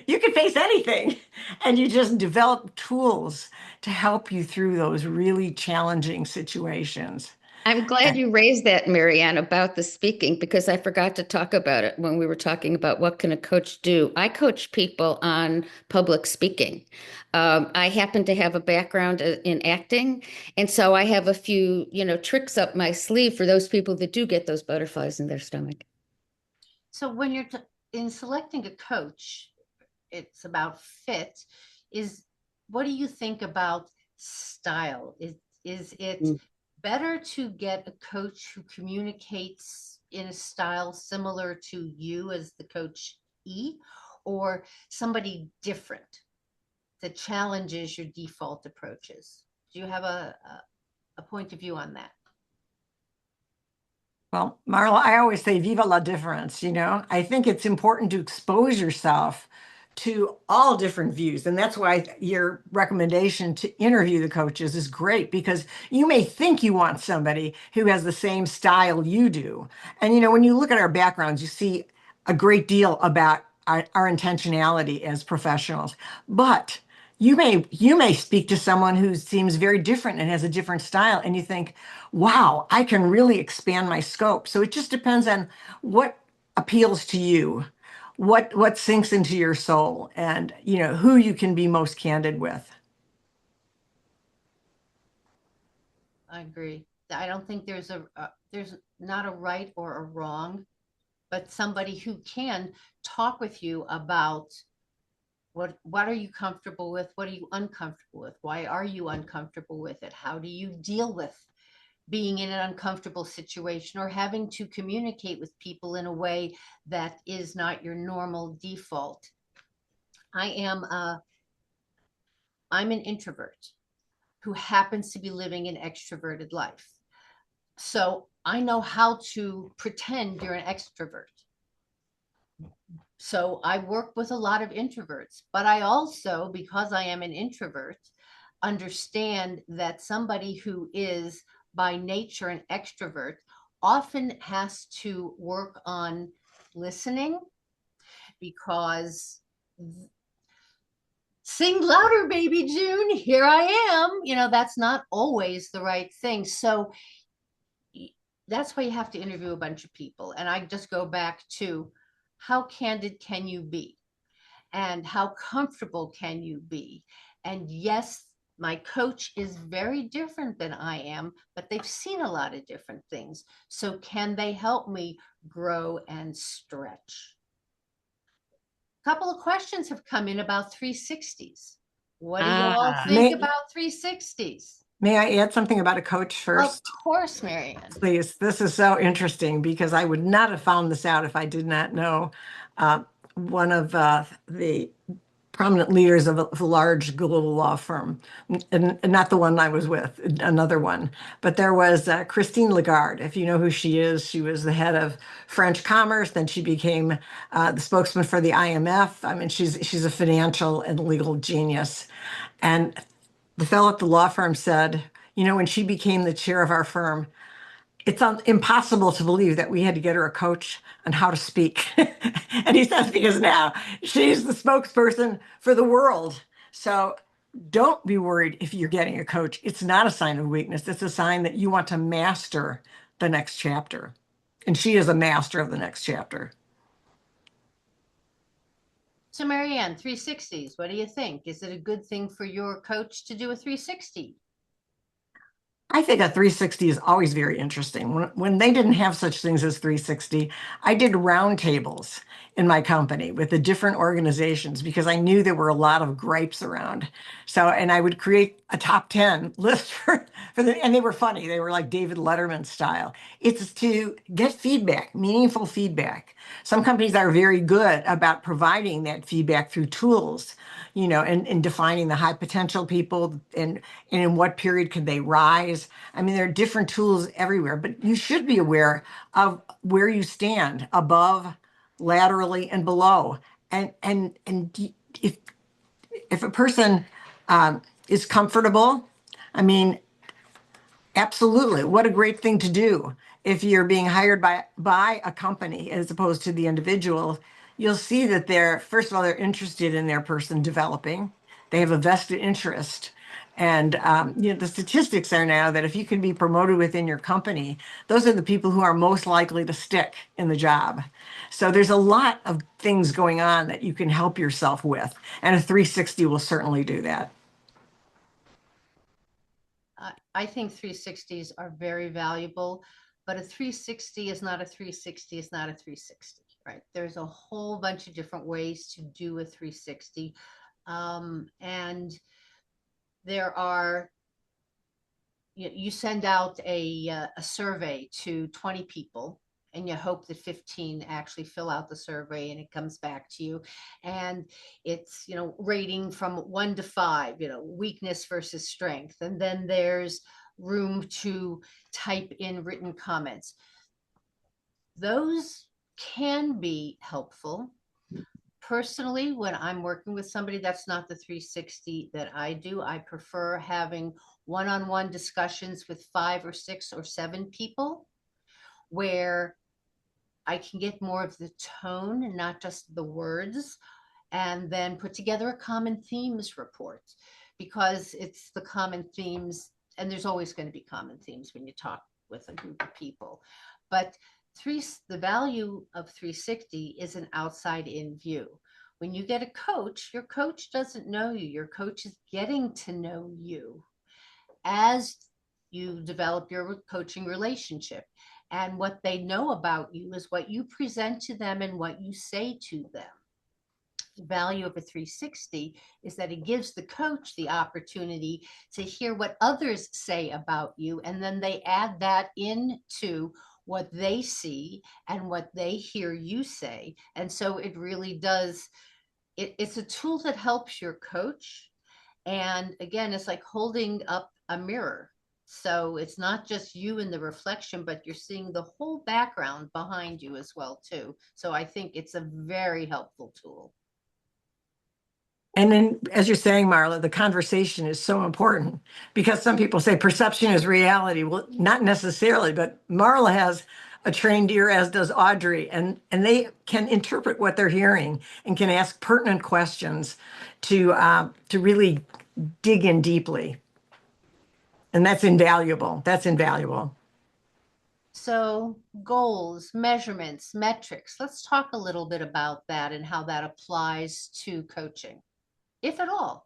you can face anything. And you just develop tools to help you through those really challenging situations. I'm glad you raised that, Mary Ann, about the speaking, because I forgot to talk about it when we were talking about what can a coach do. I coach people on public speaking. I happen to have a background in acting, and so I have a few, tricks up my sleeve for those people that do get those butterflies in their stomach. So when you're in selecting a coach, it's about fit. What do you think about style? Is it better to get a coach who communicates in a style similar to you as the coach or somebody different that challenges your default approaches? Do you have a point of view on that? Well, Marla, I always say viva la difference. I think it's important to expose yourself to all different views. And that's why your recommendation to interview the coaches is great, because you may think you want somebody who has the same style you do. And, when you look at our backgrounds, you see a great deal about our intentionality as professionals. But you may speak to someone who seems very different and has a different style, and you think, wow, I can really expand my scope. So it just depends on what appeals to you, what sinks into your soul, and who you can be most candid with. I agree. I don't think there's there's not a right or a wrong, but somebody who can talk with you about what are you comfortable with? What are you uncomfortable with? Why are you uncomfortable with it? How do you deal with being in an uncomfortable situation or having to communicate with people in a way that is not your normal default? I'm an introvert who happens to be living an extroverted life. So I know how to pretend you're an extrovert. So I work with a lot of introverts, but I also, because I am an introvert, understand that somebody who is by nature an extrovert often has to work on listening, because sing louder, baby June, here I am, that's not always the right thing. So that's why you have to interview a bunch of people. And I just go back to, how candid can you be? And how comfortable can you be? And yes, my coach is very different than I am, but they've seen a lot of different things. So can they help me grow and stretch? A couple of questions have come in about 360s. What do you all think about 360s? May I add something about a coach first? Of course, Mary Ann. Please. This is so interesting, because I would not have found this out if I did not know one of the prominent leaders of a large global law firm, and not the one I was with, another one. But there was Christine Lagarde. If you know who she is, she was the head of French commerce. Then she became the spokesman for the IMF. I mean, she's a financial and legal genius. And the fellow at the law firm said, when she became the chair of our firm, it's impossible to believe that we had to get her a coach on how to speak. And he says, because now she's the spokesperson for the world. So don't be worried if you're getting a coach. It's not a sign of weakness. It's a sign that you want to master the next chapter. And she is a master of the next chapter. So Mary Ann, 360s, what do you think? Is it a good thing for your coach to do a 360? I think a 360 is always very interesting. When they didn't have such things as 360, I did roundtables in my company with the different organizations, because I knew there were a lot of gripes around. And I would create a top 10 list and they were funny. They were like David Letterman style. It's to get feedback, meaningful feedback. Some companies are very good about providing that feedback through tools, and defining the high potential people, and in what period could they rise. I mean, there are different tools everywhere, but you should be aware of where you stand above, laterally, and below. And if a person is comfortable, I mean, absolutely, what a great thing to do. If you're being hired by a company as opposed to the individual, you'll see that first of all, they're interested in their person developing. They have a vested interest. And the statistics are now that if you can be promoted within your company, those are the people who are most likely to stick in the job. So there's a lot of things going on that you can help yourself with. And a 360 will certainly do that. I think 360s are very valuable, but a 360 is not a 360 is not a 360, right? There's a whole bunch of different ways to do a 360. And there are, you send out a survey to 20 people, and you hope that 15 actually fill out the survey and it comes back to you. And it's, rating from 1 to 5, weakness versus strength. And then there's room to type in written comments. Those can be helpful. personally, when I'm working with somebody, that's not the 360 that I do. I prefer having one-on-one discussions with 5 or 6 or 7 people where I can get more of the tone and not just the words, and then put together a common themes report, because it's the common themes, and there's always going to be common themes when you talk with a group of people. But the value of 360 is an outside in view. When you get a coach, your coach doesn't know you. Your coach is getting to know you as you develop your coaching relationship. And what they know about you is what you present to them and what you say to them. The value of a 360 is that it gives the coach the opportunity to hear what others say about you, and then they add that into what they see and what they hear you say. And so it really does, it's a tool that helps your coach. And again, it's like holding up a mirror. So it's not just you in the reflection, but you're seeing the whole background behind you as well too. So I think it's a very helpful tool. And then, as you're saying, Marla, the conversation is so important, because some people say perception is reality. Well, not necessarily, but Marla has a trained ear, as does Audrey, and they can interpret what they're hearing and can ask pertinent questions to really dig in deeply. And that's invaluable. That's invaluable. So goals, measurements, metrics, let's talk a little bit about that and how that applies to coaching, if at all.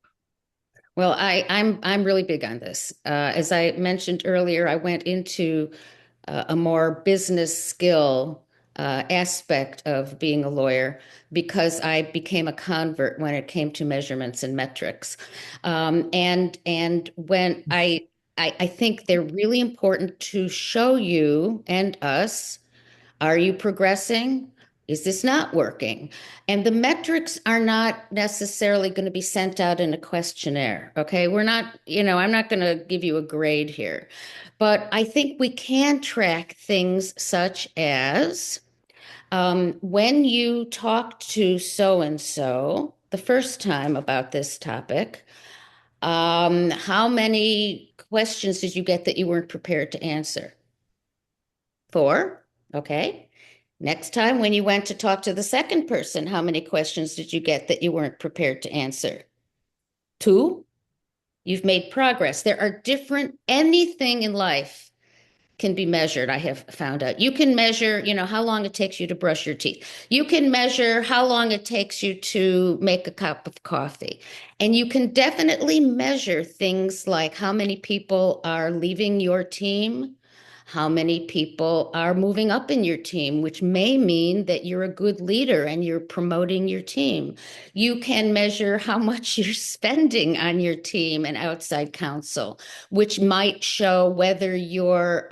Well, I'm really big on this. As I mentioned earlier, I went into a more business skill aspect of being a lawyer because I became a convert when it came to measurements and metrics. And when I think they're really important to show you and us, are you progressing? Is this not working? And the metrics are not necessarily going to be sent out in a questionnaire. Okay. We're not, I'm not going to give you a grade here, but I think we can track things such as when you talked to so and so the first time about this topic, how many questions did you get that you weren't prepared to answer? 4. Okay. Next time, when you went to talk to the second person, how many questions did you get that you weren't prepared to answer? 2. You've made progress. There are anything in life can be measured, I have found out. You can measure, how long it takes you to brush your teeth. You can measure how long it takes you to make a cup of coffee. And you can definitely measure things like how many people are leaving your team, how many people are moving up in your team, which may mean that you're a good leader and you're promoting your team. You can measure how much you're spending on your team and outside counsel, which might show whether you're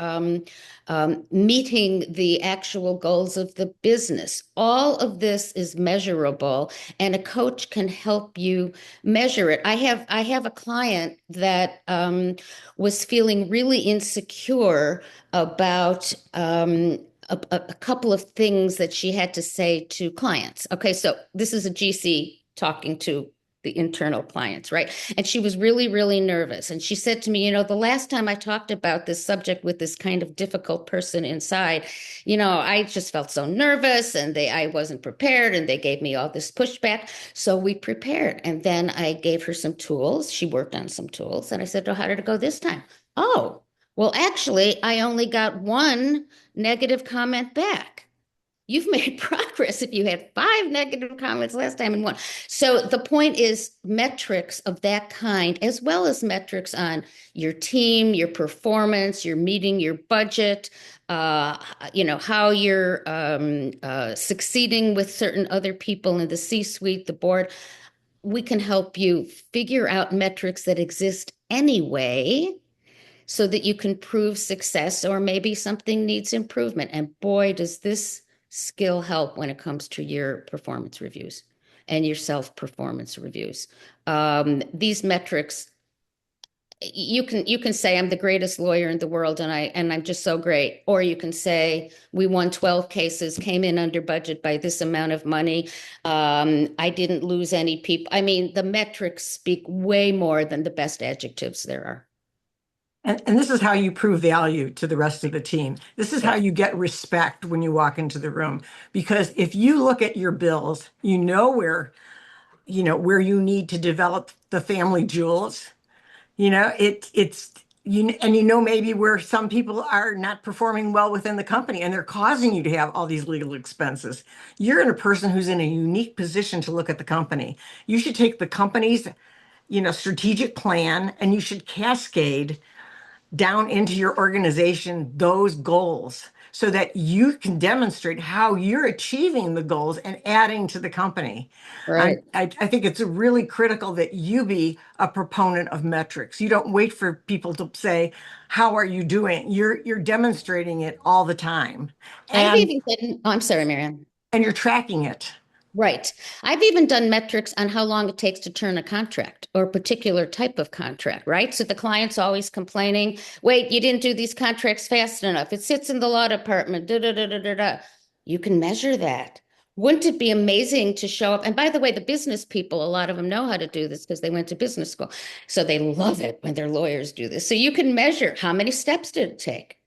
meeting the actual goals of the business. All of this is measurable, and a coach can help you measure it. I have a client that was feeling really insecure about a couple of things that she had to say to clients. Okay, so this is a GC talking to the internal clients, right? And she was really, really nervous. And she said to me, the last time I talked about this subject with this kind of difficult person inside, I just felt so nervous, and I wasn't prepared, and they gave me all this pushback. So we prepared. And then I gave her some tools. She worked on some tools. And I said, how did it go this time? Oh, well, actually, I only got 1 negative comment back. You've made progress if you had 5 negative comments last time and 1. So the point is metrics of that kind, as well as metrics on your team, your performance, your meeting your budget, how you're succeeding with certain other people in the C-suite, the board. We can help you figure out metrics that exist anyway, so that you can prove success, or maybe something needs improvement. And boy, does this skill help when it comes to your performance reviews and your self-performance reviews. These metrics you can say I'm the greatest lawyer in the world and I'm just so great. Or you can say we won 12 cases, came in under budget by this amount of money. I didn't lose any people. I mean, the metrics speak way more than the best adjectives there are. And this is how you prove value to the rest of the team. This is how you get respect when you walk into the room. Because if you look at your bills, you know where you need to develop the family jewels. It's maybe where some people are not performing well within the company and they're causing you to have all these legal expenses. You're in a person who's in a unique position to look at the company. You should take the company's, strategic plan and you should cascade down into your organization those goals so that you can demonstrate how you're achieving the goals and adding to the company. Right. I think it's really critical that you be a proponent of metrics. You don't wait for people to say, how are you doing? You're demonstrating it all the time. I'm sorry, Mary Ann. And you're tracking it. Right. I've even done metrics on how long it takes to turn a contract or a particular type of contract, right? So the client's always complaining, wait, you didn't do these contracts fast enough. It sits in the law department. Da, da, da, da, da, da. You can measure that. Wouldn't it be amazing to show up? And by the way, the business people, a lot of them know how to do this because they went to business school. So they love it when their lawyers do this. So you can measure how many steps did it take?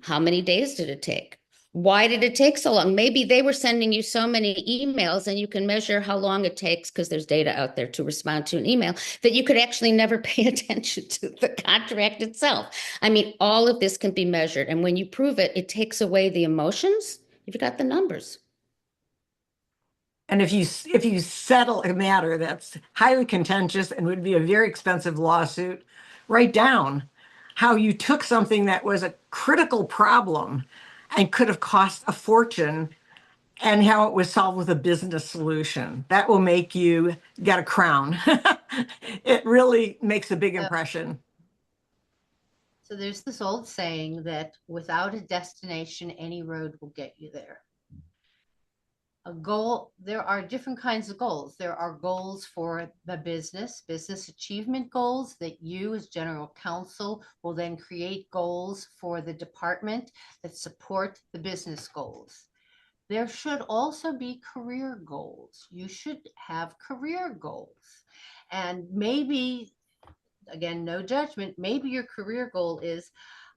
How many days did it take? Why did it take so long? Maybe they were sending you so many emails and you can measure how long it takes because there's data out there to respond to an email that you could actually never pay attention to the contract itself. I mean, all of this can be measured. And when you prove it, it takes away the emotions. You've got the numbers. And if you settle a matter that's highly contentious and would be a very expensive lawsuit, write down how you took something that was a critical problem and could have cost a fortune and how it was solved with a business solution. That will make you get a crown. It really makes a big impression. So there's this old saying that without a destination, any road will get you there. A goal, there are different kinds of goals. There are goals for the business achievement goals that you as general counsel will then create goals for the department that support the business goals. There should also be career goals. You should have career goals. And maybe, again, no judgment, maybe your career goal is,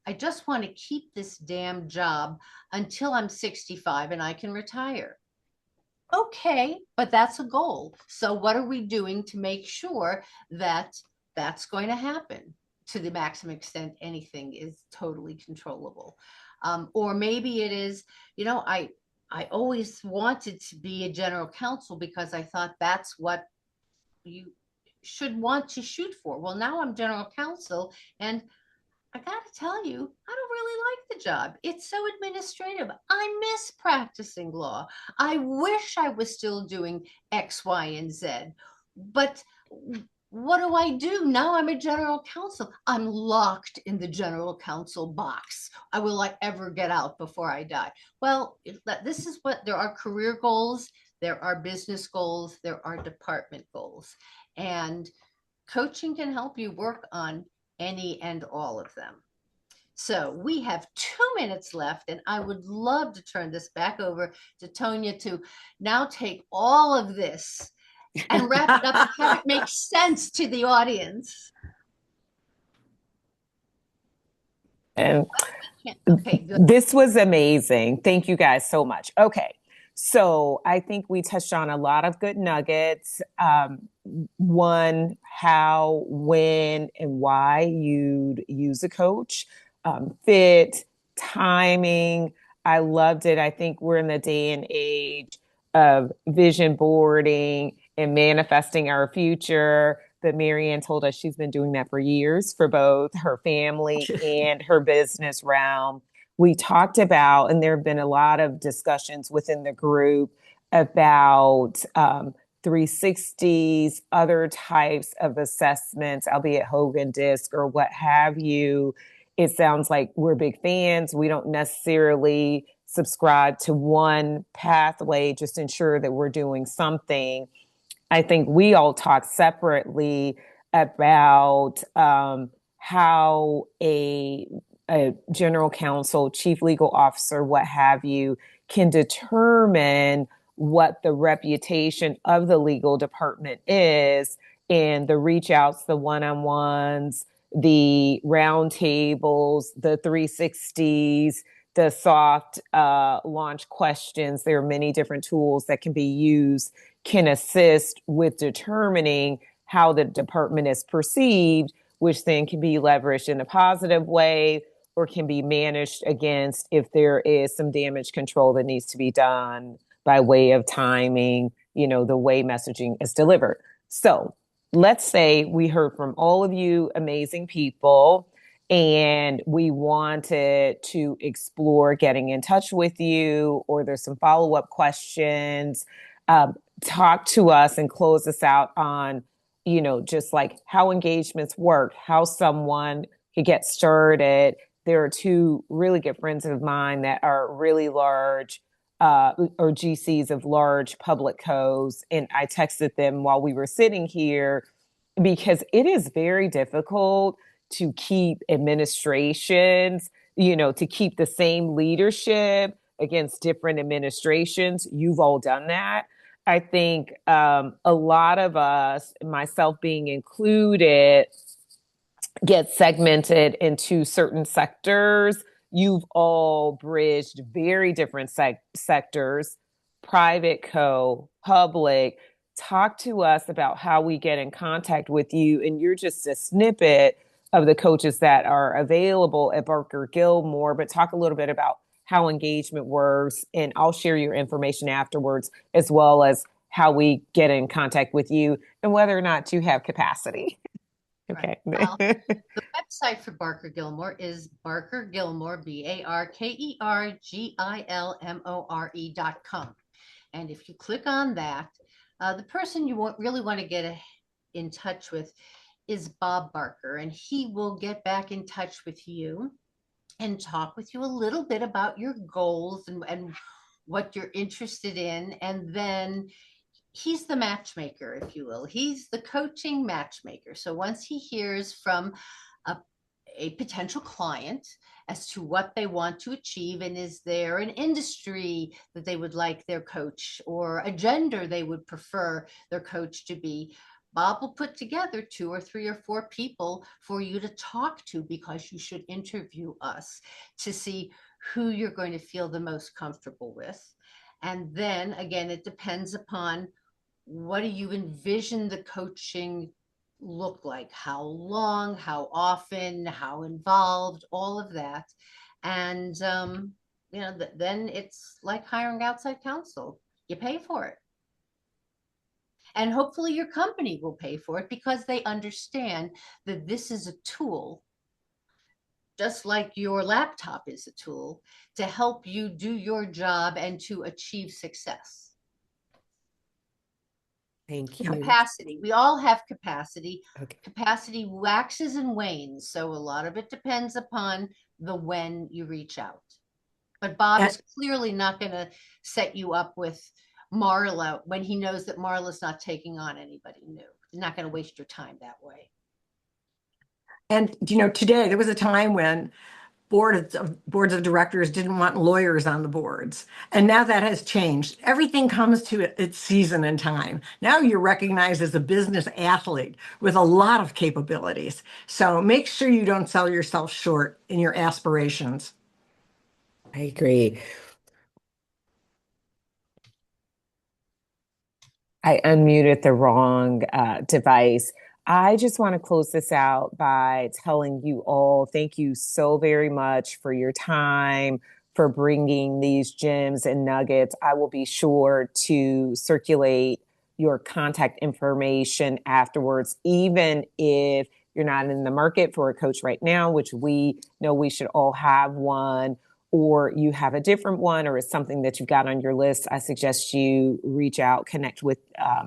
I just want to keep this damn job until I'm 65 and I can retire. Okay, but that's a goal. So what are we doing to make sure that that's going to happen? To the maximum extent anything is totally controllable. Or maybe it is, I always wanted to be a general counsel because I thought that's what you should want to shoot for. Well, now I'm general counsel and I got to tell you, I don't really like the job. It's so administrative. I miss practicing law. I wish I was still doing X, Y, and Z. But what do I do? Now I'm a general counsel. I'm locked in the general counsel box. Will I ever get out before I die? Well, this is what there are: career goals, there are business goals, there are department goals. And coaching can help you work on any and all of them. So we have 2 minutes left, and I would love to turn this back over to Tonya to now take all of this and wrap it up and have it make sense to the audience. And okay, good. This was amazing. Thank you guys so much. Okay. So I think we touched on a lot of good nuggets. One, how, when, and why you'd use a coach. Fit, timing. I loved it. I think we're in the day and age of vision boarding and manifesting our future. But Mary Ann told us she's been doing that for years for both her family and her business realm. We talked about, and there have been a lot of discussions within the group about 360s, other types of assessments, albeit Hogan disc or what have you. It sounds like we're big fans. We don't necessarily subscribe to one pathway, just ensure that we're doing something. I think we all talk separately about how a general counsel, chief legal officer, what have you, can determine what the reputation of the legal department is, and the reach outs, the one-on-ones, the roundtables, the 360s, the soft launch questions. There are many different tools that can be used, can assist with determining how the department is perceived, which then can be leveraged in a positive way or can be managed against if there is some damage control that needs to be done by way of timing, the way messaging is delivered. So let's say we heard from all of you amazing people and we wanted to explore getting in touch with you, or there's some follow-up questions. Talk to us and close us out on, just like how engagements work, how someone could get started. There are two really good friends of mine that are really large or GCs of large public codes. And I texted them while we were sitting here because it is very difficult to keep administrations, to keep the same leadership against different administrations. You've all done that. I think a lot of us, myself being included, get segmented into certain sectors. You've all bridged very different sectors, private, public. Talk to us about how we get in contact with you. And you're just a snippet of the coaches that are available at BarkerGilmore, but talk a little bit about how engagement works. And I'll share your information afterwards, as well as how we get in contact with you and whether or not you have capacity. Okay. Right. Well, the website for BarkerGilmore is BarkerGilmore, BarkerGilmore.com. And if you click on that, the person you really want to get in touch with is Bob Barker, and he will get back in touch with you and talk with you a little bit about your goals and what you're interested in. And then he's the matchmaker, if you will. He's the coaching matchmaker. So once he hears from a potential client as to what they want to achieve, and is there an industry that they would like their coach, or a gender they would prefer their coach to be, Bob will put together 2 or 3 or 4 people for you to talk to, because you should interview us to see who you're going to feel the most comfortable with. And then again, it depends upon what do you envision the coaching look like, how long, how often, how involved, all of that. And then it's like hiring outside counsel. You pay for it. And hopefully your company will pay for it, because they understand that this is a tool, just like your laptop is a tool, to help you do your job and to achieve success. Thank you. Capacity. We all have capacity. Okay. Capacity waxes and wanes. So a lot of it depends upon the when you reach out. But Bob is clearly not going to set you up with Marla when he knows that Marla's not taking on anybody new. He's not going to waste your time that way. And, today there was a time when boards of directors didn't want lawyers on the boards. And now that has changed. Everything comes to its season and time. Now you're recognized as a business athlete with a lot of capabilities. So make sure you don't sell yourself short in your aspirations. I agree. I unmuted the wrong device. I just want to close this out by telling you all, thank you so very much for your time, for bringing these gems and nuggets. I will be sure to circulate your contact information afterwards, even if you're not in the market for a coach right now, which we know we should all have one, or you have a different one, or it's something that you've got on your list. I suggest you reach out, connect with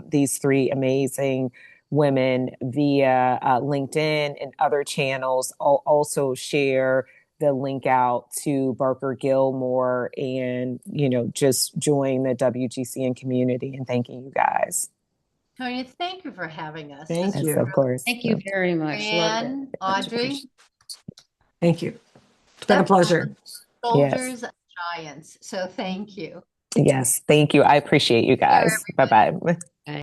these 3 amazing women via LinkedIn and other channels. I'll also share the link out to BarkerGilmore and, just join the WGCN community, and thanking you guys. Tonya, thank you for having us. Thank This you. is Of course. Thank you very much. Loved it. Anne, Audrey, Thank you. It's been a pleasure. soldiers and giants. So thank you. Yes. Thank you. I appreciate you guys. Bye-bye.